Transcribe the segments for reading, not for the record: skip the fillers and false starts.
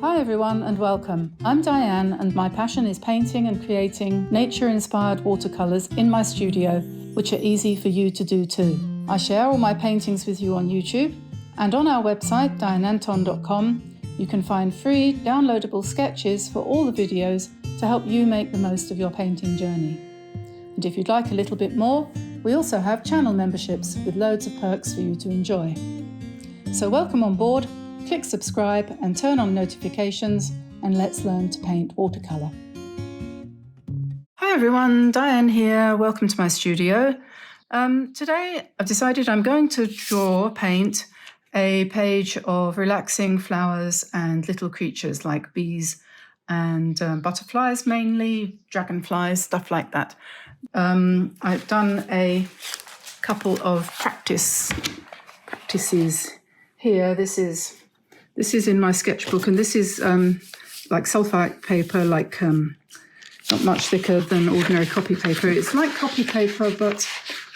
Hi everyone and welcome. I'm Diane and my passion is painting and creating nature-inspired watercolors in my studio, which are easy for you to do too. I share all my paintings with you on YouTube, and on our website dianeantone.com you can find free downloadable sketches for all the videos to help you make the most of your painting journey. And if you'd like a little bit more, we also have channel memberships with loads of perks for you to enjoy. So welcome on board. Click subscribe and turn on notifications, and let's learn to paint watercolor. Hi everyone, Diane here. Welcome to my studio. Today I've decided I'm going to paint a page of relaxing flowers and little creatures like bees and butterflies, mainly dragonflies, stuff like that. I've done a couple of practices here. This is in my sketchbook, and this is like sulfite paper, like not much thicker than ordinary copy paper. It's like copy paper, but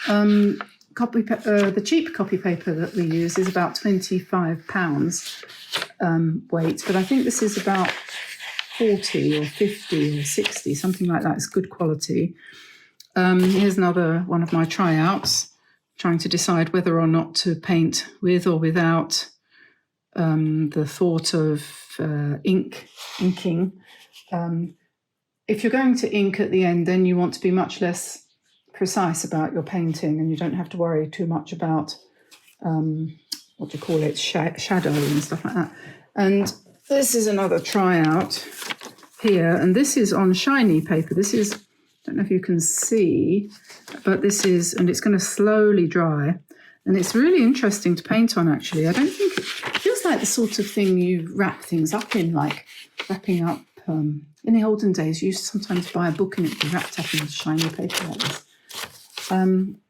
the cheap copy paper that we use is about £25 weight, but I think this is about 40 or 50 or 60, something like that. It's good quality. Here's another one of my tryouts, trying to decide whether or not to paint with or without the thought of inking. If you're going to ink at the end, then you want to be much less precise about your painting, and you don't have to worry too much about shadow and stuff like that. And this is another tryout here, and this is on shiny paper. This is, I don't know if you can see, but this is, and it's going to slowly dry. And it's really interesting to paint on, actually. I don't think it feels like the sort of thing you wrap things up in, like wrapping up. In the olden days, you used to sometimes buy a book and it would be wrapped up in shiny paper like this.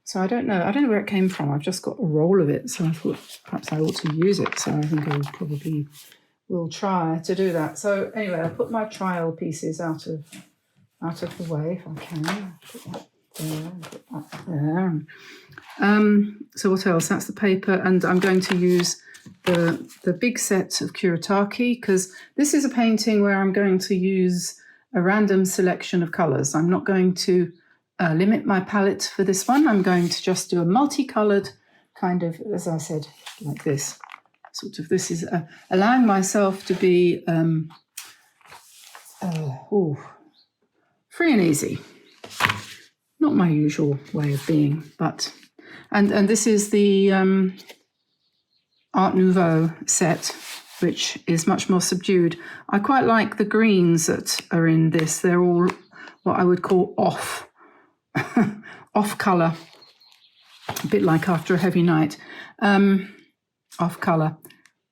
So I don't know where it came from. I've just got a roll of it, so I thought perhaps I ought to use it. So I think I probably will try to do that. So anyway, I'll put my trial pieces out of the way if I can. Put that there, put that there. So what else? That's the paper, and I'm going to use the big set of Kuretake, because this is a painting where I'm going to use a random selection of colours. I'm not going to limit my palette for this one. I'm going to just do a multicoloured kind of, as I said, like this. Sort of, this is allowing myself to be free and easy. Not my usual way of being, but... And this is the Art Nouveau set, which is much more subdued. I quite like the greens that are in this. They're all what I would call off colour, a bit like after a heavy night. Off colour.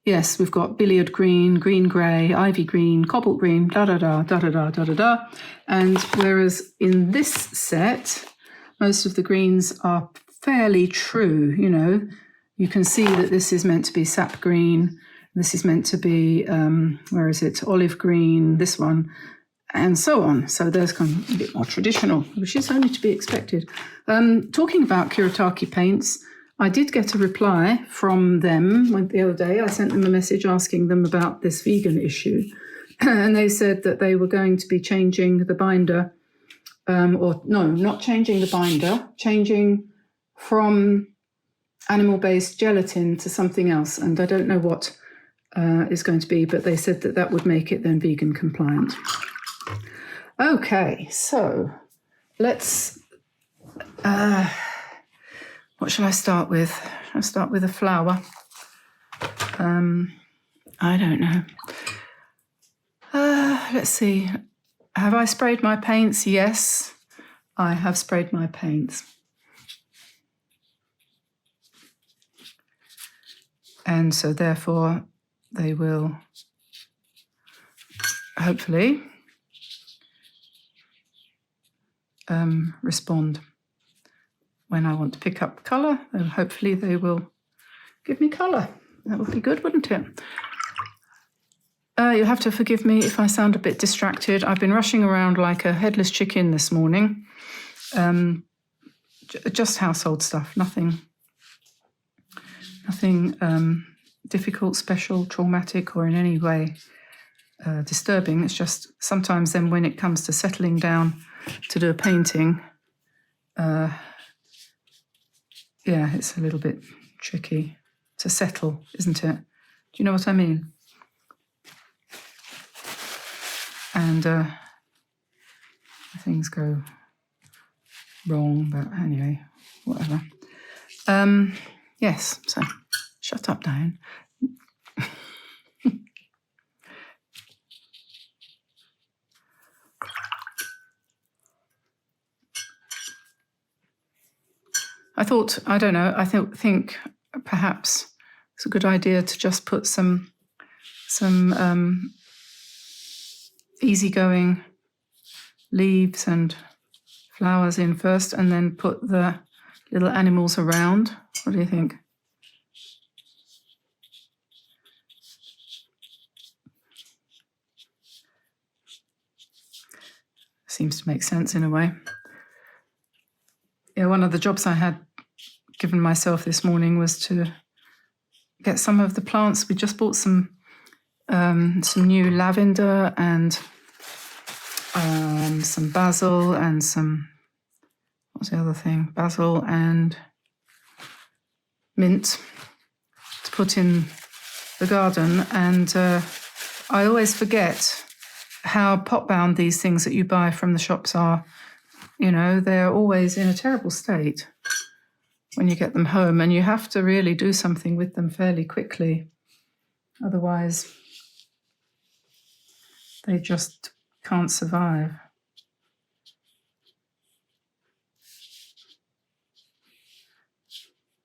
Yes, we've got billiard green, green grey, ivy green, cobalt green, da-da-da, da-da-da, da-da-da. And whereas in this set, most of the greens are fairly true, you know. You can see that this is meant to be sap green, this is meant to be, olive green, this one, and so on. So there's kind of a bit more traditional, which is only to be expected. Talking about Kuretake paints, I did get a reply from them the other day. I sent them a message asking them about this vegan issue, and they said that they were going to be changing the binder, not changing the binder, changing from animal-based gelatin to something else, and I don't know what is going to be, but they said that that would make it then vegan compliant. Okay, so let's what shall I start with? Shall I start with a flower? I don't know. Let's see. Have I sprayed my paints? Yes, I have sprayed my paints. And so therefore they will hopefully respond when I want to pick up colour. And hopefully they will give me colour. That would be good, wouldn't it? You'll have to forgive me if I sound a bit distracted. I've been rushing around like a headless chicken this morning. Just household stuff, nothing difficult, special, traumatic, or in any way disturbing. It's just sometimes then when it comes to settling down to do a painting, yeah, it's a little bit tricky to settle, isn't it? Do you know what I mean? And things go wrong, but anyway, whatever. Yes, so shut up, Diane. I don't know, I think perhaps it's a good idea to just put some easygoing leaves and flowers in first, and then put the little animals around. What do you think? Seems to make sense in a way. Yeah, one of the jobs I had given myself this morning was to get some of the plants. We just bought some new lavender and some basil and some, what's the other thing? Basil and mint to put in the garden. And I always forget how pot-bound these things that you buy from the shops are. You know, they're always in a terrible state when you get them home, and you have to really do something with them fairly quickly. Otherwise, they just can't survive.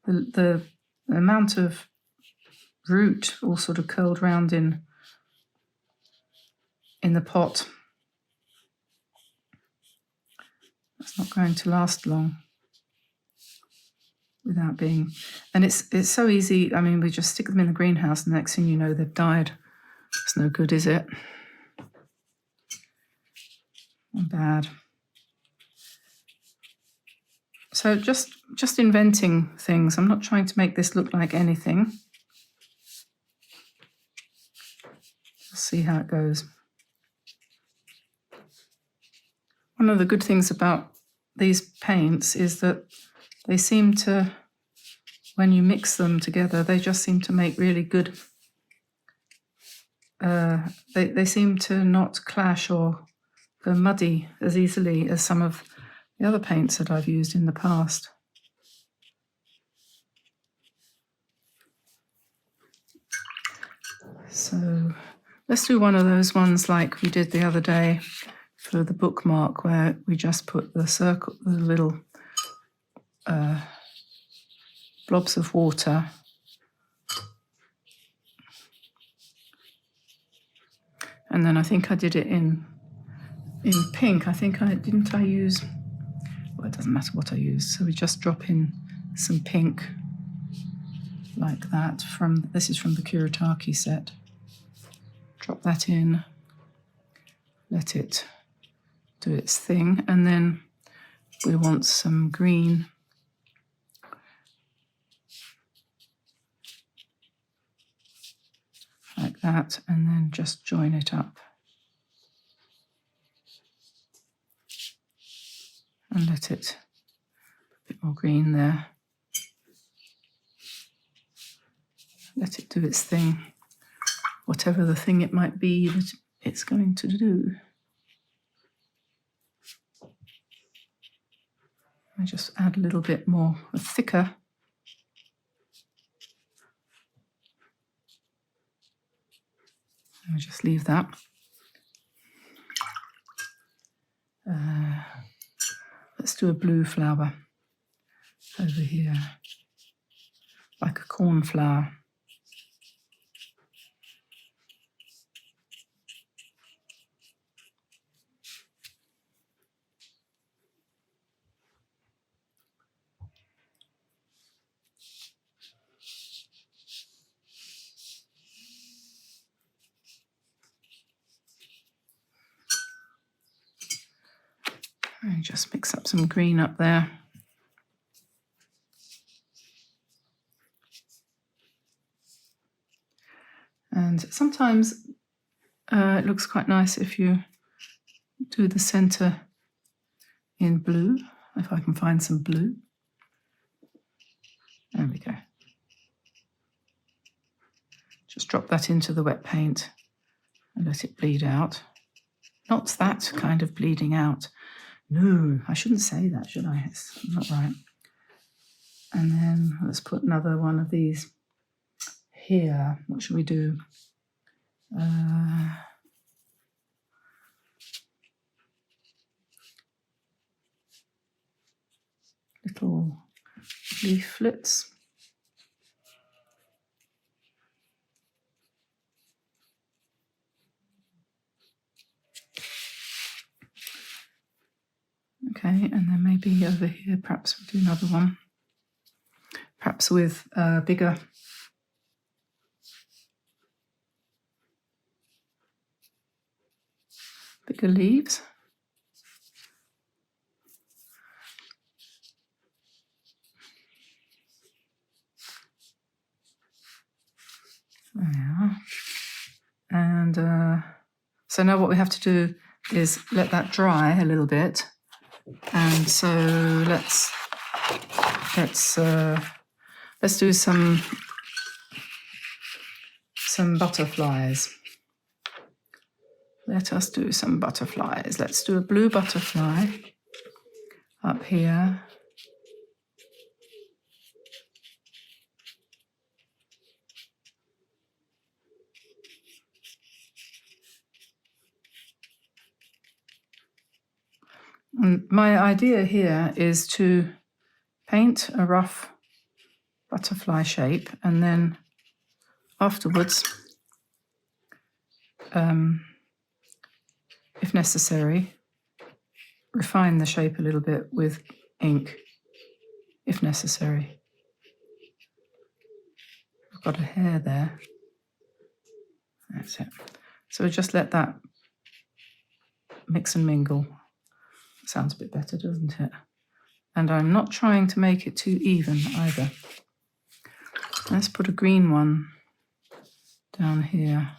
The amount of root all sort of curled round in the pot, it's not going to last long without being, and it's so easy. I mean, we just stick them in the greenhouse and the next thing you know, they've died. It's no good, is it? Bad. So just inventing things. I'm not trying to make this look like anything. We'll see how it goes. One of the good things about these paints is that they seem to, when you mix them together, they just seem to make really good, they seem to not clash or go muddy as easily as some of the other paints that I've used in the past. So let's do one of those ones like we did the other day for the bookmark, where we just put the circle, the little blobs of water. And then I think I did it in pink. I think I use, well, it doesn't matter what I use. So we just drop in some pink like that this is from the Kuretake set. Drop that in, let it do its thing. And then we want some green. Like that, and then just join it up. And let it, a bit more green there. Let it do its thing, whatever the thing it might be that it's going to do. I just add a little bit more, thicker. I just leave that. Let's do a blue flower over here, like a cornflower. And just mix up some green up there. And sometimes it looks quite nice if you do the center in blue, if I can find some blue. There we go. Just drop that into the wet paint and let it bleed out. Not that kind of bleeding out. No, I shouldn't say that, should I? It's not right. And then let's put another one of these here. What should we do? Little leaflets. Okay, and then maybe over here, perhaps we'll do another one. Perhaps with bigger leaves. There we are. And so now what we have to do is let that dry a little bit. And so let's do some butterflies. Let us do some butterflies. Let's do a blue butterfly up here. And my idea here is to paint a rough butterfly shape and then afterwards, if necessary, refine the shape a little bit with ink, if necessary. I've got a hair there. That's it. So just let that mix and mingle. Sounds a bit better, doesn't it? And I'm not trying to make it too even either. Let's put a green one down here.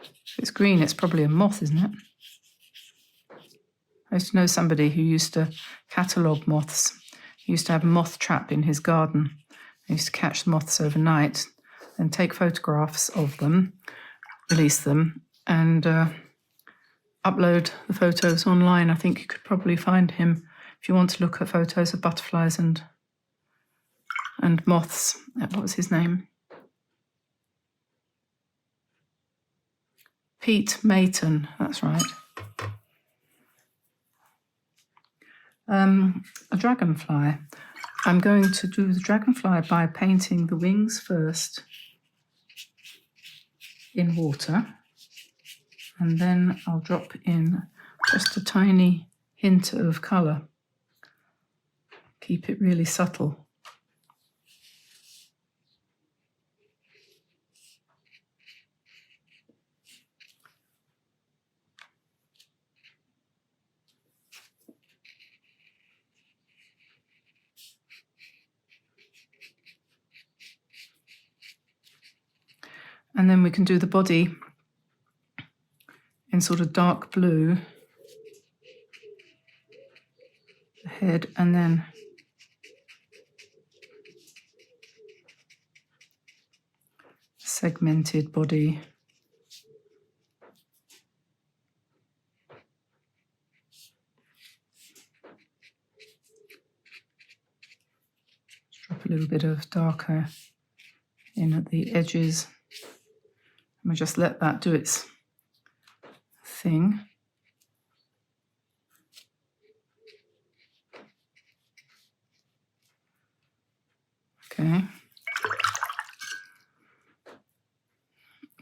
If it's green, it's probably a moth, isn't it? I used to know somebody who used to catalogue moths. He used to have a moth trap in his garden. He used to catch moths overnight and take photographs of them, release them, and upload the photos online. I think you could probably find him if you want to look at photos of butterflies and moths. What was his name? Pete Mayton, that's right. A dragonfly. I'm going to do the dragonfly by painting the wings first in water, and then I'll drop in just a tiny hint of colour. Keep it really subtle. And then we can do the body in sort of dark blue, the head, and then segmented body. Drop a little bit of darker in at the edges. And we just let that do its thing. Okay.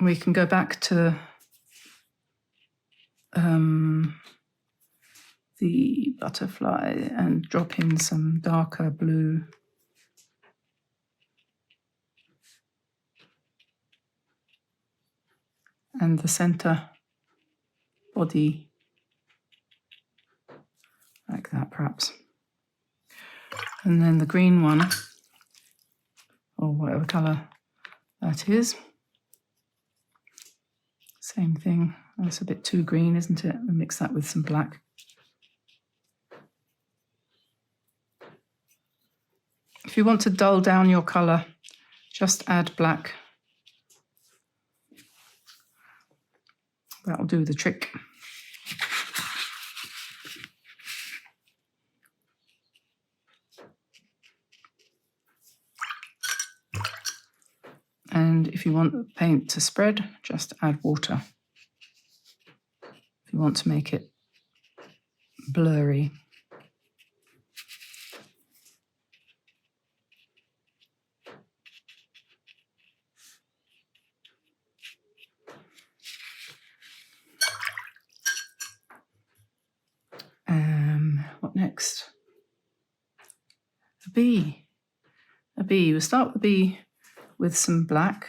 We can go back to the butterfly and drop in some darker blue. And the center body, like that perhaps. And then the green one, or whatever colour that is. Same thing. That's a bit too green, isn't it? We'll mix that with some black. If you want to dull down your colour, just add black. That'll do the trick. And if you want the paint to spread, just add water. If you want to make it blurry. What next? A bee. A bee. We'll start the bee with some black.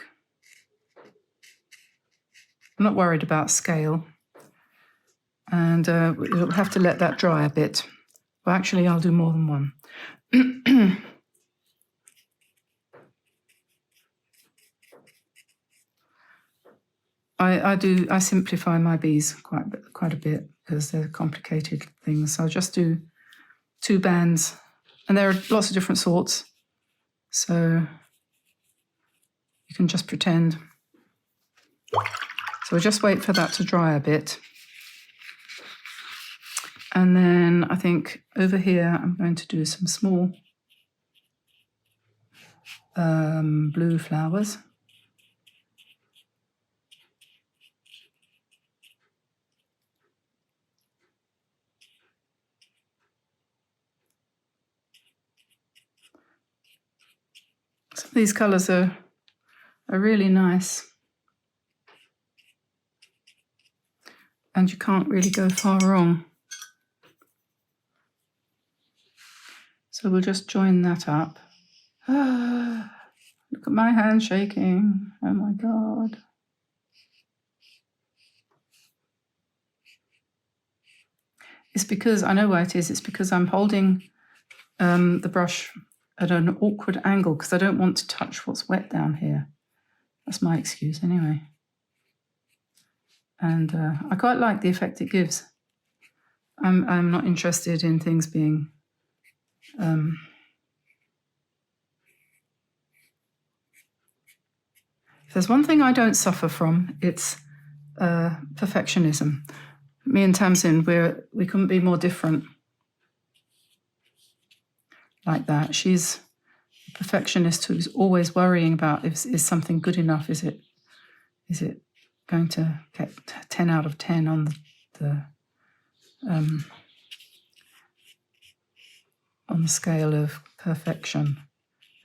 I'm not worried about scale. And we'll have to let that dry a bit. Well, actually, I'll do more than one. I simplify my bees quite a bit because they're complicated things. So I'll just do 2 bands, and there are lots of different sorts. So you can just pretend. So we'll just wait for that to dry a bit. And then I think over here I'm going to do some small blue flowers. Some of these colours are really nice. And you can't really go far wrong. So we'll just join that up. Look at my hand shaking. Oh my God. It's because, I know why it is, it's because I'm holding the brush at an awkward angle because I don't want to touch what's wet down here. That's my excuse anyway. And I quite like the effect it gives. I'm not interested in things being if there's one thing I don't suffer from, it's perfectionism. Me and Tamsin, we couldn't be more different like that. She's a perfectionist who's always worrying about is something good enough? Is it going to get 10 out of 10 on the scale of perfection?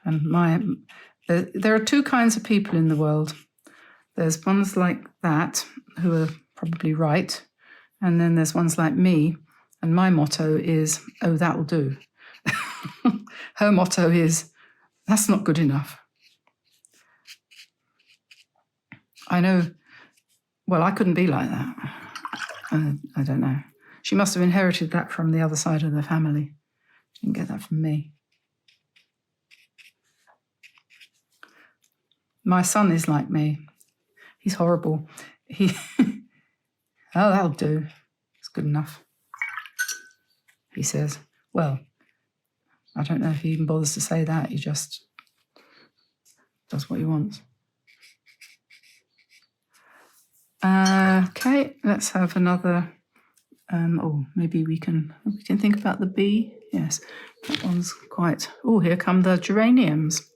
And there are 2 kinds of people in the world. There's ones like that who are probably right, and then there's ones like me, and my motto is, oh, that'll do. Her motto is, that's not good enough. I know, well, I couldn't be like that. I don't know. She must have inherited that from the other side of the family. She didn't get that from me. My son is like me. He's horrible. Oh, that'll do. It's good enough. He says, well, I don't know if he even bothers to say that. He just does what he wants. Okay, let's have another. Maybe we can think about the bee. Yes, that one's quite. Oh, here come the geraniums.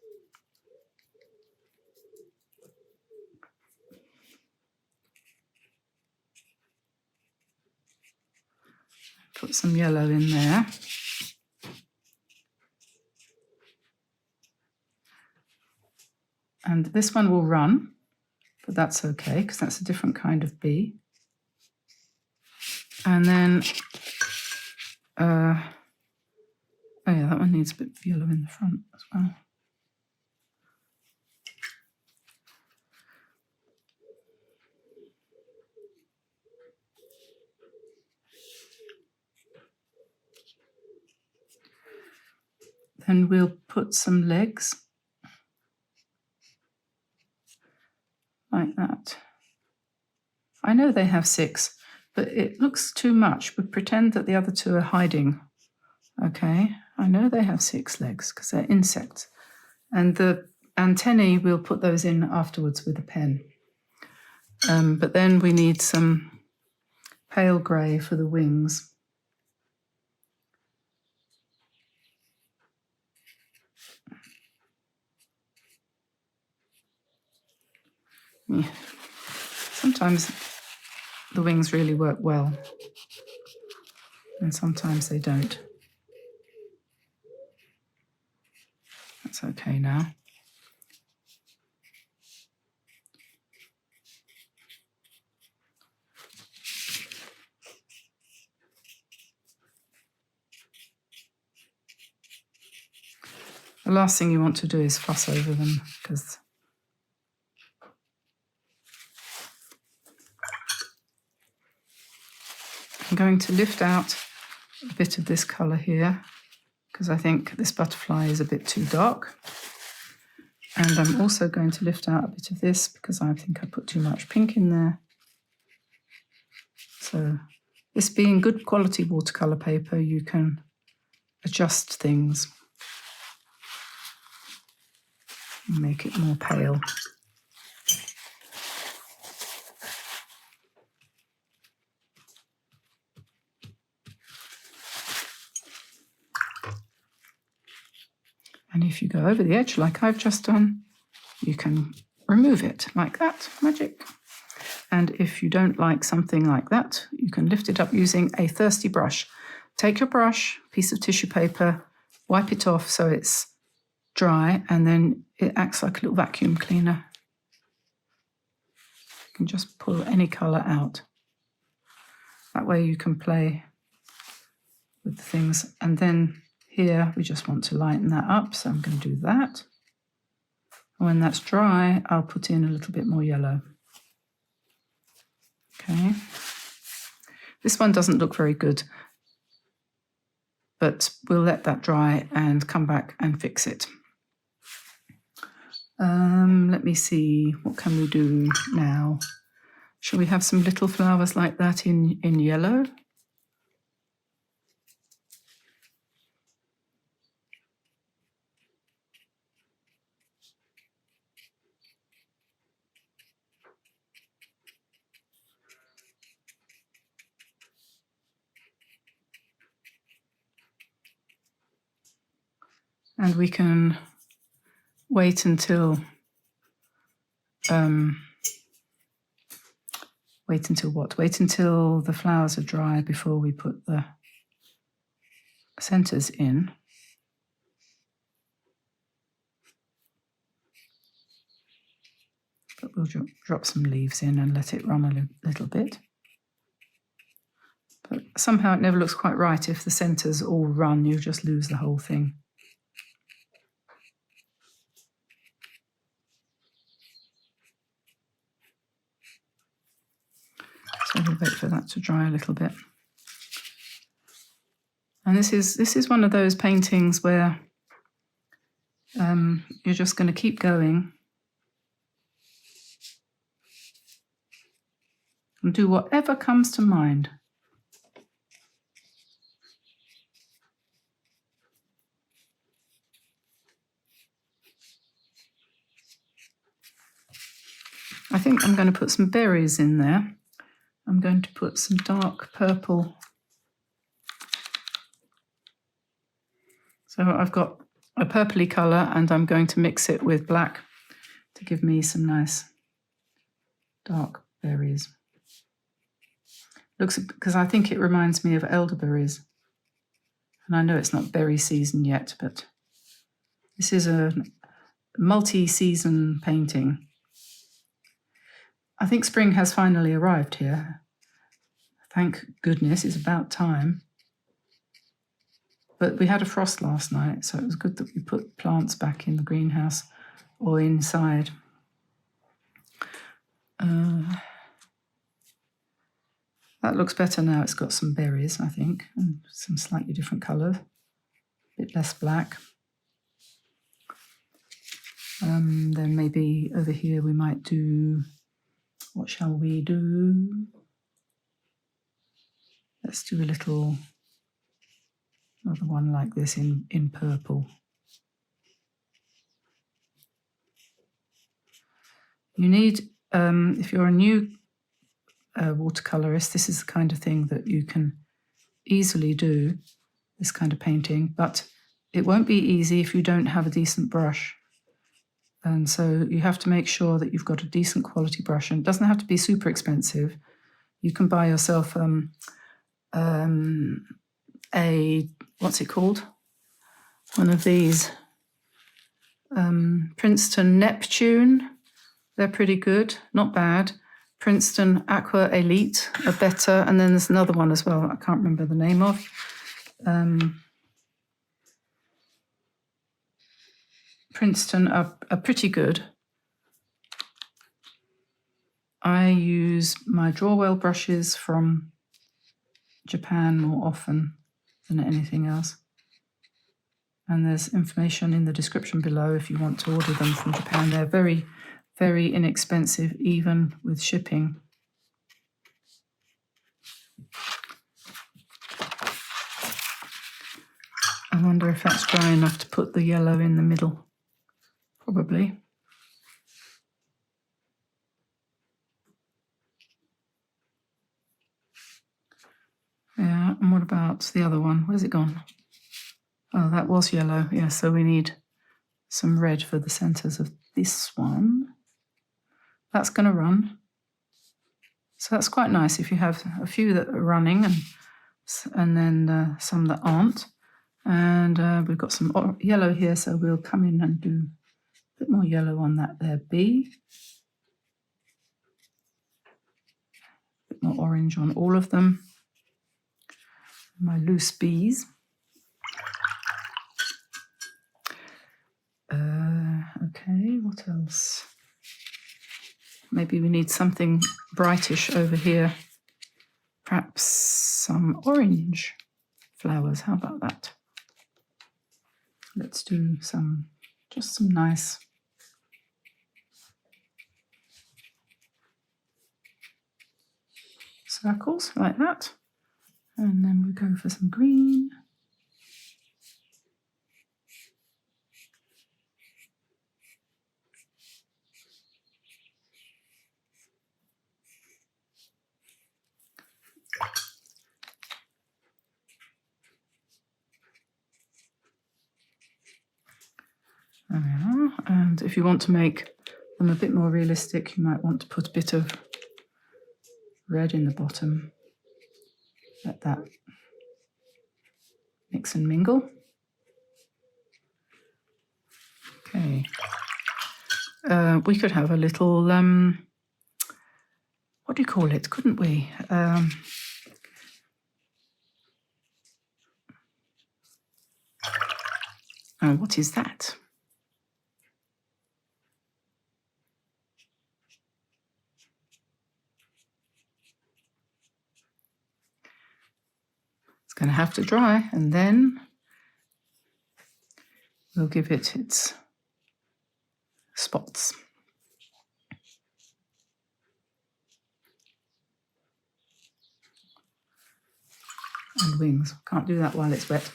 Put some yellow in there. And this one will run, but that's okay because that's a different kind of bee. And then, oh yeah, that one needs a bit of yellow in the front as well. Then we'll put some legs. like that. I know they have 6, but it looks too much. We pretend that the other 2 are hiding. Okay, I know they have 6 legs because they're insects. And the antennae, we'll put those in afterwards with a pen. But then we need some pale grey for the wings. Yeah. Sometimes the wings really work well, and sometimes they don't. That's okay now. The last thing you want to do is fuss over them, because I'm going to lift out a bit of this colour here, because I think this butterfly is a bit too dark. And I'm also going to lift out a bit of this because I think I put too much pink in there. So this being good quality watercolour paper, you can adjust things and make it more pale. And if you go over the edge like I've just done, you can remove it like that, magic. And if you don't like something like that, you can lift it up using a thirsty brush. Take your brush, piece of tissue paper, wipe it off so it's dry, and then it acts like a little vacuum cleaner. You can just pull any colour out. That way you can play with the things. And then here we just want to lighten that up, so I'm going to do that. And when that's dry, I'll put in a little bit more yellow. Okay. This one doesn't look very good, but we'll let that dry and come back and fix it. Let me see, what can we do now? Shall we have some little flowers like that in yellow? And we can wait until wait until what? Wait until the flowers are dry before we put the centres in. But we'll drop some leaves in and let it run a little bit. But somehow it never looks quite right if the centres all run, you just lose the whole thing. So we'll wait for that to dry a little bit. And this is one of those paintings where you're just going to keep going and do whatever comes to mind. I think I'm going to put some berries in there. I'm going to put some dark purple. So I've got a purpley colour and I'm going to mix it with black to give me some nice dark berries. Looks, because I think it reminds me of elderberries. And I know it's not berry season yet, but this is a multi-season painting. I think spring has finally arrived here. Thank goodness, it's about time. But we had a frost last night, so it was good that we put plants back in the greenhouse or inside. That looks better now. It's got some berries, I think, and some slightly different colours. A bit less black. Then maybe over here we might do What shall we do? Let's do a little, another one like this in purple. You need, if you're a new watercolorist, this is the kind of thing that you can easily do, this kind of painting, but it won't be easy if you don't have a decent brush. And so you have to make sure that you've got a decent quality brush, and it doesn't have to be super expensive. You can buy yourself what's it called? One of these Princeton Neptune. They're pretty good, not bad. Princeton Aqua Elite are better, and then there's another one as well I can't remember the name of. Princeton are pretty good. I use my Drawwell brushes from Japan more often than anything else. And there's information in the description below if you want to order them from Japan. They're very, very inexpensive, even with shipping. I wonder if that's dry enough to put the yellow in the middle. Probably. Yeah, and what about the other one? Where's it gone? Oh, that was yellow. Yeah, so we need some red for the centers of this one. That's going to run. So that's quite nice if you have a few that are running and then some that aren't. And we've got some yellow here, so we'll come in and do a bit more yellow on that there B. A bit more orange on all of them. My loose B's. Okay, what else? Maybe we need something brightish over here. Perhaps some orange flowers. How about that? Let's do just some nice circles like that. And then we go for some green. There we are. And if you want to make them a bit more realistic, you might want to put a bit of red in the bottom. Let that mix and mingle. Okay. We could have a little, what do you call it, couldn't we? Oh, what is that? It's going to have to dry, and then we'll give it its spots. And wings. Can't do that while it's wet.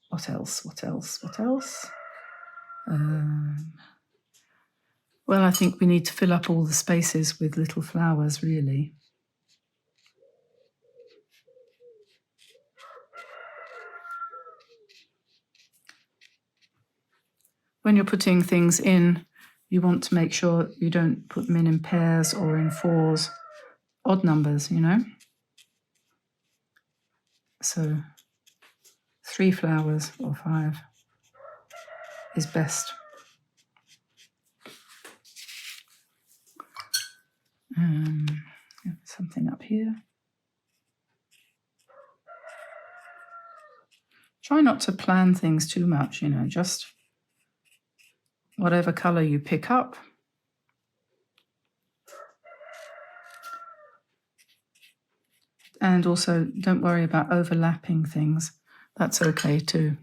What else? What else? What else? Well, I think we need to fill up all the spaces with little flowers, really. When you're putting things in, you want to make sure you don't put them in pairs or in fours, odd numbers, you know. So 3 flowers or 5 is best. Something up here. Try not to plan things too much, you know, just whatever colour you pick up. And also don't worry about overlapping things. That's okay too.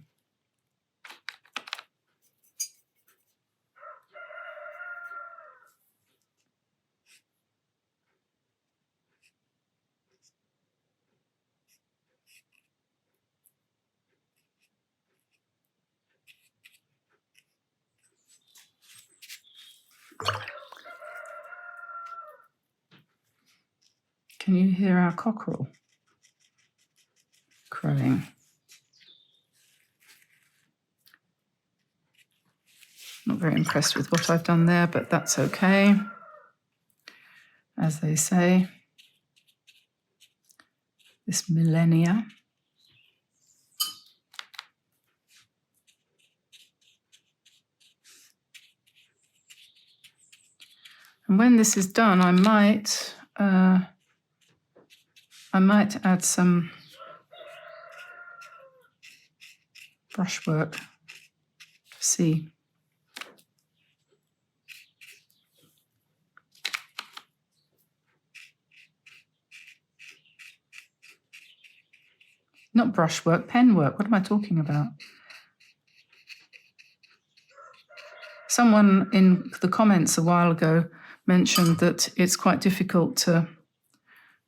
Can you hear our cockerel crowing? Not very impressed with what I've done there, but that's okay, as they say. This millennia. And when this is done, I might add some brushwork to see. Not brushwork, pen work. What am I talking about? Someone in the comments a while ago mentioned that it's quite difficult to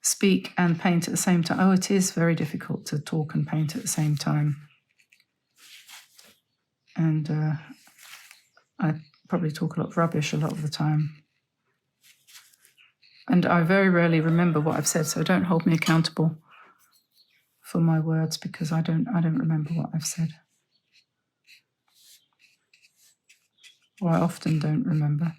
speak and paint at the same time. Oh, it is very difficult to talk and paint at the same time. And I probably talk a lot of rubbish a lot of the time. And I very rarely remember what I've said, so don't hold me accountable for my words, because I don't remember what I've said. Or I often don't remember.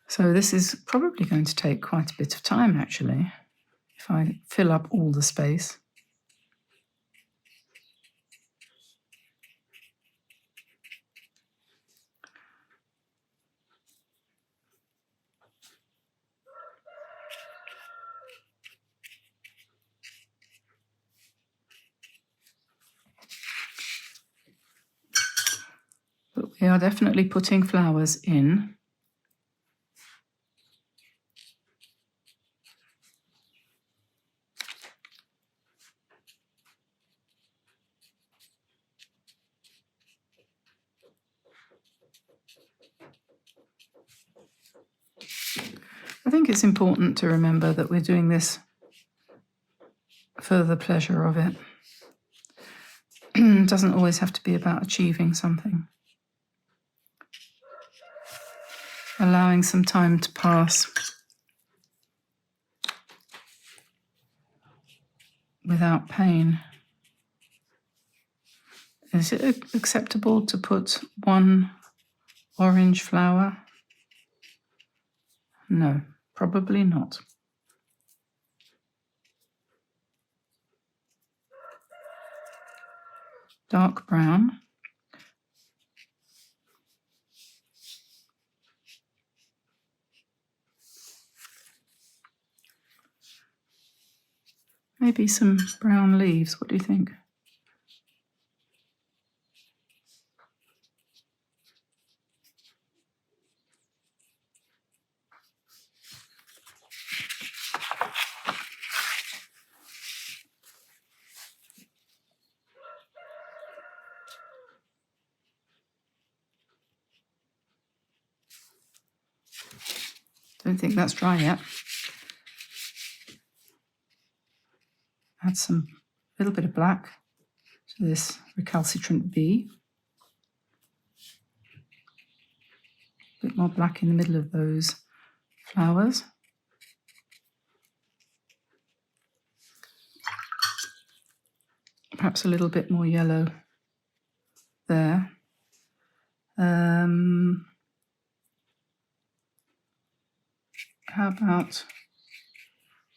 So this is probably going to take quite a bit of time, actually, if I fill up all the space. But we are definitely putting flowers in. I think it's important to remember that we're doing this for the pleasure of it. It doesn't always have to be about achieving something. Allowing some time to pass without pain. Is it acceptable to put one orange flower? No, probably not. Dark brown. Maybe some brown leaves. What do you think? Don't think that's dry yet. Add some little bit of black to this recalcitrant bee. A bit more black in the middle of those flowers. Perhaps a little bit more yellow there. How about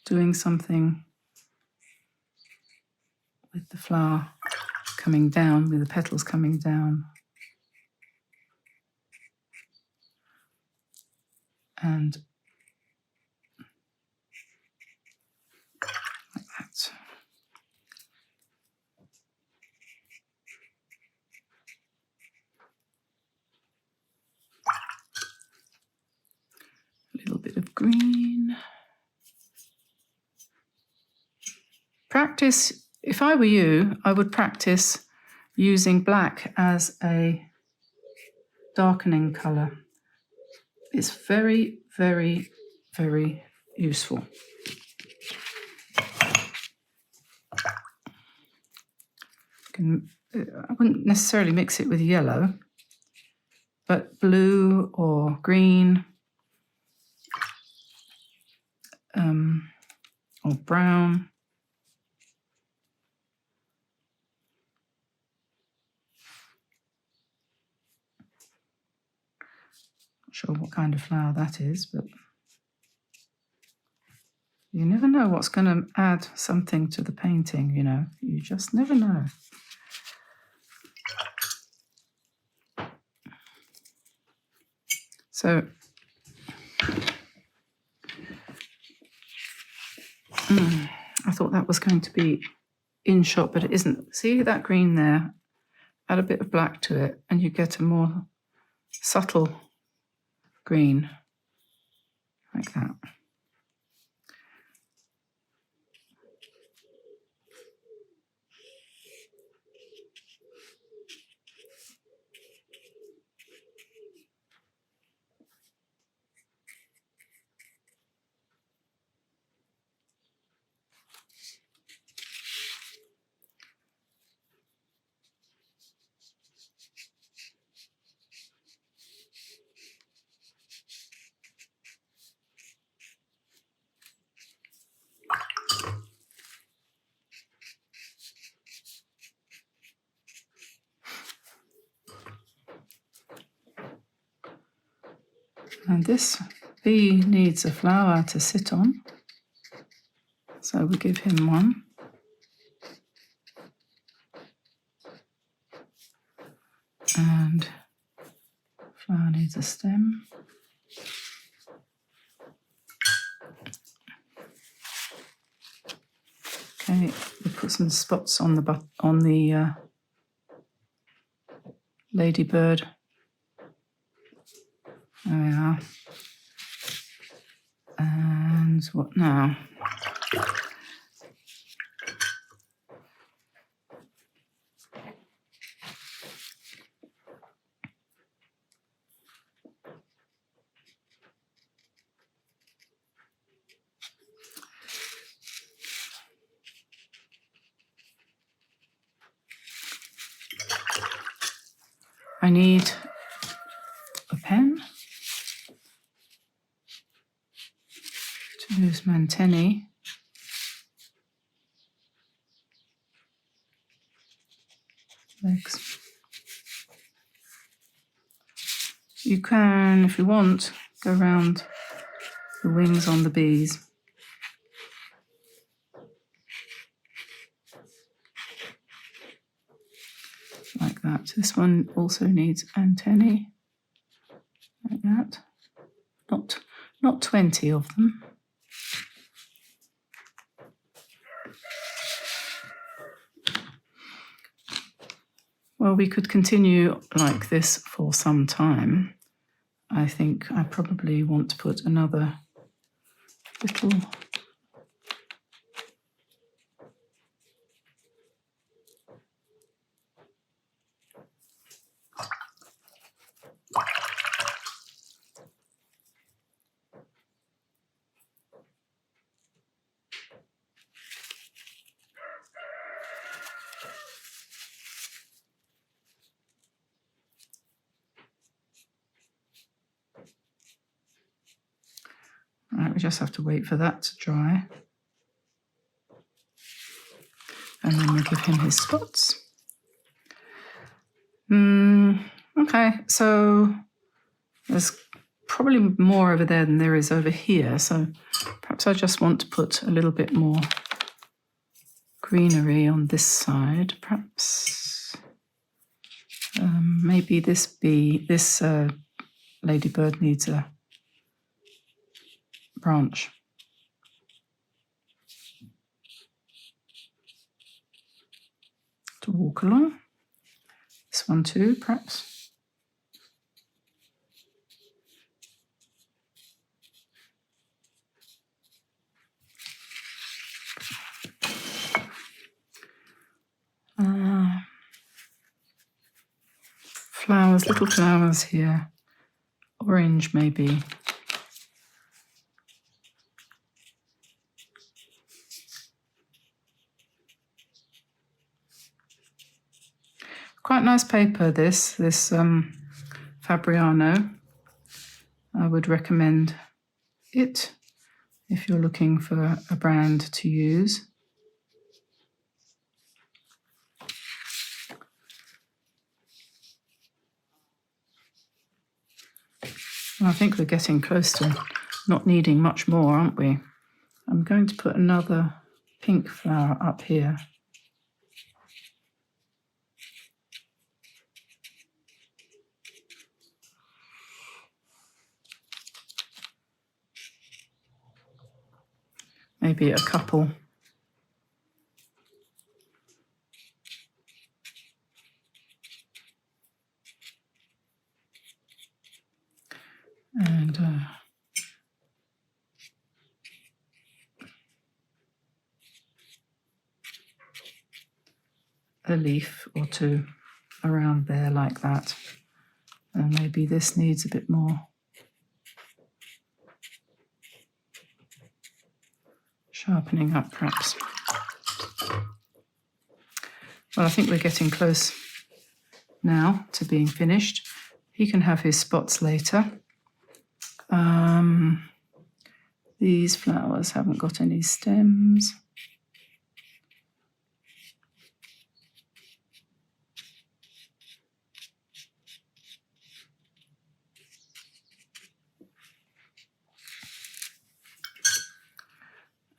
doing something with the flower coming down, with the petals coming down? And like that. A little bit of green. Practice, if I were you, I would practice using black as a darkening colour. It's very, very, very useful. I wouldn't necessarily mix it with yellow, but blue or green or brown. Not sure what kind of flower that is, but you never know what's going to add something to the painting, you know. You just never know. So, I thought that was going to be in shot, but it isn't. See that green there? Add a bit of black to it, and you get a more subtle green, like that. And this bee needs a flower to sit on, so we give him one. And flower needs a stem. Okay, we put some spots on the ladybird. There we are. And what now? I need a pen to use my antennae. Legs. You can, if you want, go around the wings on the bees. Like that. This one also needs antennae. Like that. Not 20 of them. Well, we could continue like this for some time. I think I probably want to put another little Right, we just have to wait for that to dry. And then we'll give him his spots. Okay, so there's probably more over there than there is over here. So perhaps I just want to put a little bit more greenery on this side. Perhaps maybe this ladybird needs a branch. To walk along. This one too, perhaps. Flowers, little flowers here. Orange maybe. Quite nice paper, this Fabriano. I would recommend it if you're looking for a brand to use. Well, I think we're getting close to not needing much more, aren't we? I'm going to put another pink flower up here. Maybe a couple. And a leaf or two around there like that. And maybe this needs a bit more sharpening up, perhaps. Well, I think we're getting close now to being finished. He can have his spots later. These flowers haven't got any stems.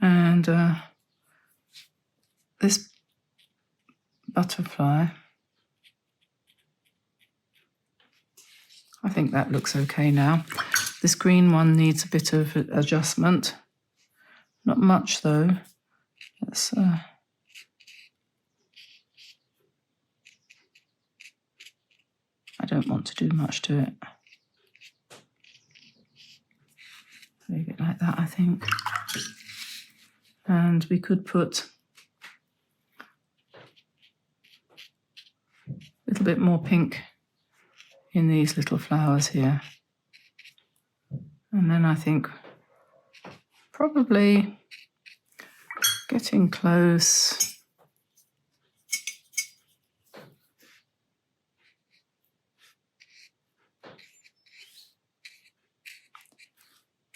And this butterfly, I think that looks okay now. This green one needs a bit of adjustment. Not much though. Let's I don't want to do much to it. Leave it like that, I think. And we could put a little bit more pink in these little flowers here. And then I think probably getting close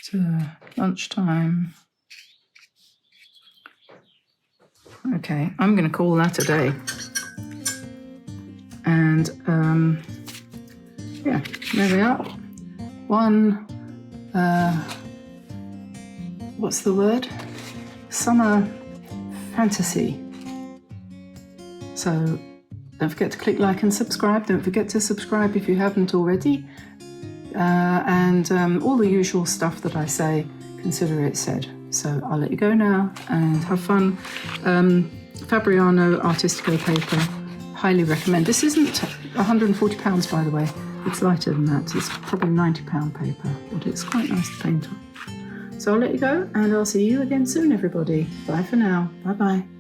to lunchtime. Okay, I'm going to call that a day. And yeah, there we are. One, what's the word? Summer fantasy. So don't forget to click like and subscribe. Don't forget to subscribe if you haven't already. And all the usual stuff that I say, consider it said. So I'll let you go now and have fun. Fabriano Artistico paper, highly recommend. This isn't £140, by the way. It's lighter than that. It's probably £90 paper, but it's quite nice to paint on. So I'll let you go and I'll see you again soon, everybody. Bye for now. Bye-bye.